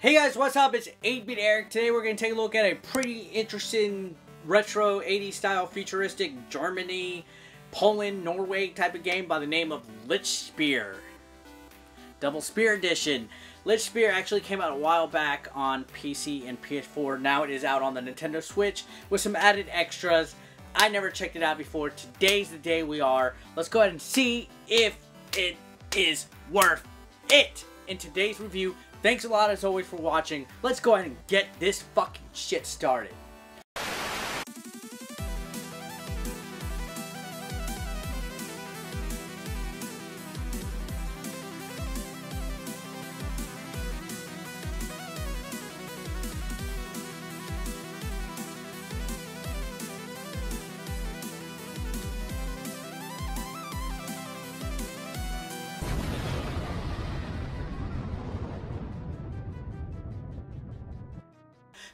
Hey guys, what's up? It's 8-Bit Eric. Today we're going to take a look at a pretty interesting retro 80s style futuristic Germany, Poland, Norway type of game by the name of Lichtspeer. Double Speer Edition. Lichtspeer actually came out a while back on PC and PS4. Now it is out on the Nintendo Switch with some added extras. I never checked it out before. Today's the day we are. Let's go ahead and see if it is worth it. In today's review, thanks a lot as always for watching. Let's go ahead and get this fucking shit started.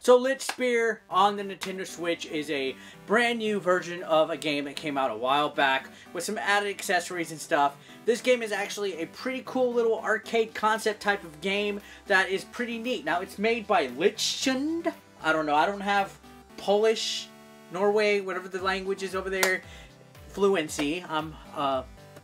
So Lichtspeer on the Nintendo Switch is a brand new version of a game that came out a while back with some added accessories and stuff. This game is actually a pretty cool little arcade concept type of game that is pretty neat. Now it's made by Lichthund. I don't know, I don't have Polish, Norway, whatever the language is over there, fluency. I'm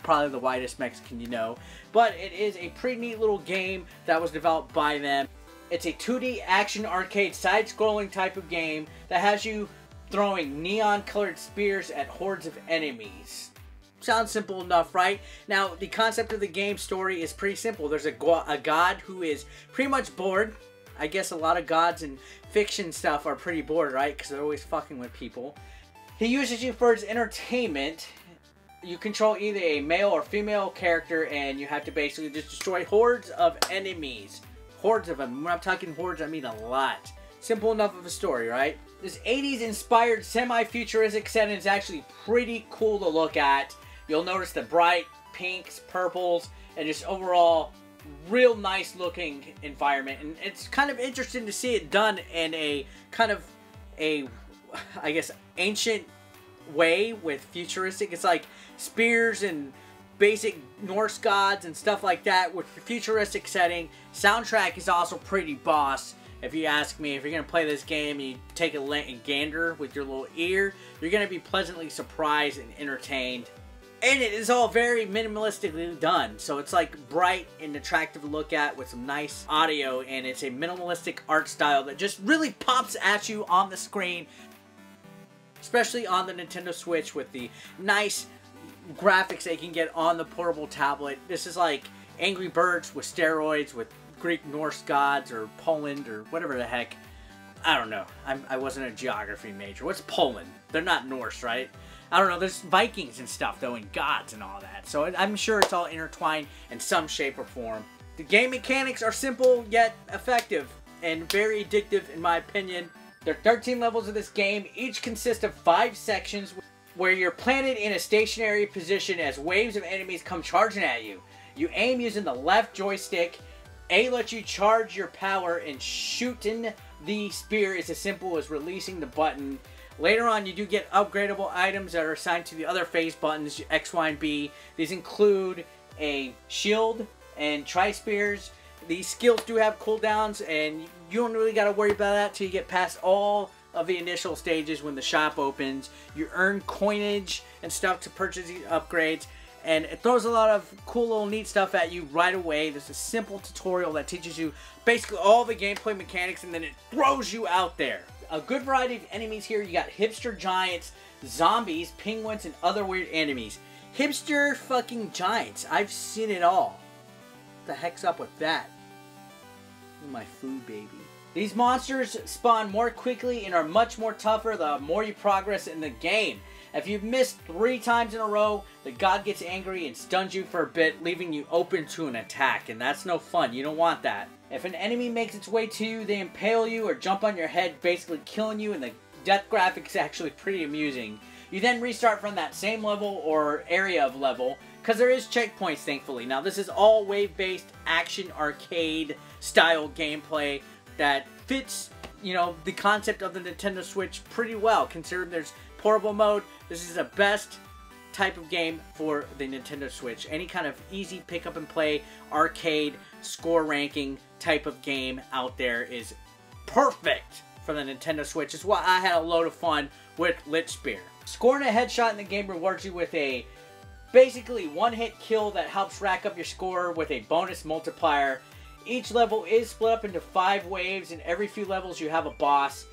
probably the whitest Mexican you know. But it is a pretty neat little game that was developed by them. It's a 2D action arcade side-scrolling type of game that has you throwing neon-colored spears at hordes of enemies. Sounds simple enough, right? Now, the concept of the game story is pretty simple. There's a god who is pretty much bored. I guess a lot of gods in fiction stuff are pretty bored, right? Because they're always fucking with people. He uses you for his entertainment. You control either a male or female character, and you have to basically just destroy hordes of enemies. Hordes of them. When I'm talking hordes, I mean a lot. Simple enough of a story, right? This 80s inspired semi-futuristic setting is actually pretty cool to look at. You'll notice the bright pinks, purples, and just overall real nice looking environment. And it's kind of interesting to see it done in a kind of I guess, ancient way with futuristic. It's like spears and basic Norse gods and stuff like that with the futuristic setting. Soundtrack is also pretty boss. If you ask me, if you're going to play this game and you take a gander with your little ear, you're going to be pleasantly surprised and entertained. And it is all very minimalistically done. So it's like bright and attractive to look at with some nice audio, and it's a minimalistic art style that just really pops at you on the screen. Especially on the Nintendo Switch with the nice graphics they can get on the portable tablet. This is like Angry Birds with steroids with Greek Norse gods or Poland or whatever the heck. I don't know. I wasn't a geography major. What's Poland? They're not Norse, right? I don't know. There's Vikings and stuff though, and gods and all that. So I'm sure it's all intertwined in some shape or form. The game mechanics are simple yet effective and very addictive in my opinion. There are 13 levels of this game. Each consists of 5 sections where you're planted in a stationary position as waves of enemies come charging at you. You aim using the left joystick. A lets you charge your power, and shooting the spear is as simple as releasing the button. Later on, you do get upgradable items that are assigned to the other phase buttons, X, Y, and B. These include a shield and tri-spears. These skills do have cooldowns, and you don't really got to worry about that till you get past all of the initial stages when the shop opens. You earn coinage and stuff to purchase these upgrades, and it throws a lot of cool little neat stuff at you right away. There's a simple tutorial that teaches you basically all the gameplay mechanics, and then it throws you out there. A good variety of enemies here. You got hipster giants, zombies, penguins, and other weird enemies. Hipster fucking giants. I've seen it all. What the heck's up with that? My food, baby. These monsters spawn more quickly and are much more tougher the more you progress in the game. If you've missed 3 times in a row, the god gets angry and stuns you for a bit, leaving you open to an attack, and that's no fun. You don't want that. If an enemy makes its way to you, they impale you or jump on your head, basically killing you, and the death graphic is actually pretty amusing. You then restart from that same level or area of level, because there is checkpoints, thankfully. Now, this is all wave-based action arcade style gameplay that fits, you know, the concept of the Nintendo Switch pretty well, considering there's portable mode. This is the best type of game for the Nintendo Switch. Any kind of easy pick up and play, arcade, score ranking, type of game out there is perfect for the Nintendo Switch. Is why I had a load of fun with Lichtspeer. Scoring a headshot in the game rewards you with a basically one-hit kill that helps rack up your score with a bonus multiplier. Each level is split up into 5 waves, and every few levels you have a boss.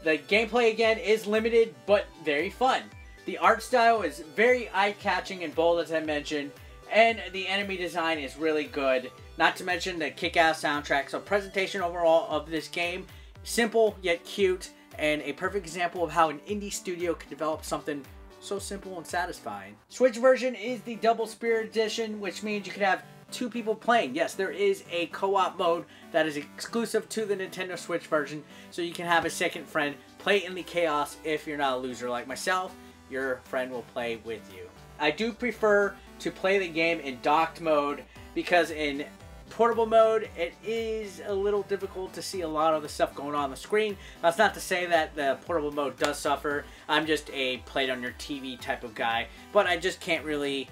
The gameplay again is limited but very fun. The art style is very eye-catching and bold, as I mentioned, and the enemy design is really good. Not to mention the kick-ass soundtrack. So presentation overall of this game, simple yet cute, and a perfect example of how an indie studio can develop something so simple and satisfying. Switch version is the double Speer Edition, which means you can have 2 people playing. Yes, there is a co-op mode that is exclusive to the Nintendo Switch version, so you can have a second friend play in the chaos. If you're not a loser like myself, your friend will play with you. I do prefer to play the game in docked mode because in portable mode, it is a little difficult to see a lot of the stuff going on the screen. That's not to say that the portable mode does suffer. I'm just a play it on your TV type of guy, but I just can't really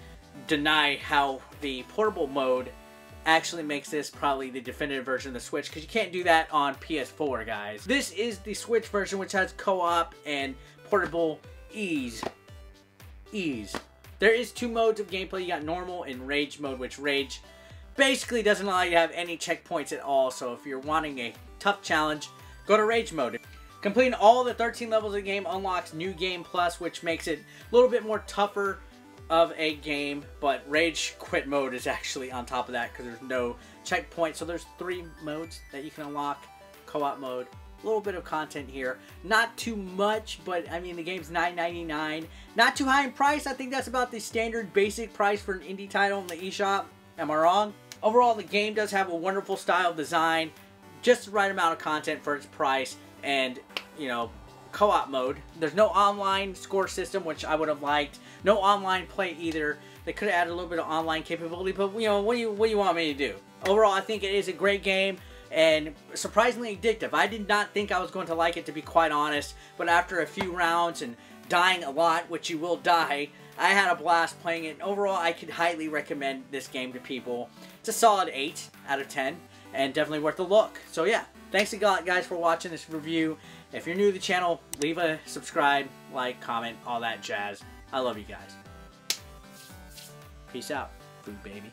deny how the portable mode actually makes this probably the definitive version of the Switch, because you can't do that on PS4, guys. This is the Switch version, which has co-op and portable ease. There is 2 modes of gameplay. You got normal and rage mode, which rage basically doesn't allow you to have any checkpoints at all. So if you're wanting a tough challenge, go to rage mode. Completing all the 13 levels of the game unlocks New Game Plus, which makes it a little bit more tougher of a game, but rage quit mode is actually on top of that because there's no checkpoint. So there's 3 modes that you can unlock. Co-op mode, a little bit of content here, not too much, but I mean the game's $9.99, not too high in price. I think that's about the standard basic price for an indie title in the eShop. Am I wrong? Overall, the game does have a wonderful style design, just the right amount of content for its price, and, you know, co-op mode. There's no online score system, which I would have liked. No online play either. They could have added a little bit of online capability, but, you know, what do you want me to do? Overall, I think it is a great game and surprisingly addictive. I did not think I was going to like it, to be quite honest, but after a few rounds and dying a lot, which you will die, I had a blast playing it. Overall, I could highly recommend this game to people. It's a solid 8 out of 10 and definitely worth a look. So yeah, thanks a lot, guys, for watching this review. If you're new to the channel, leave a subscribe, like, comment, all that jazz. I love you guys. Peace out, food baby.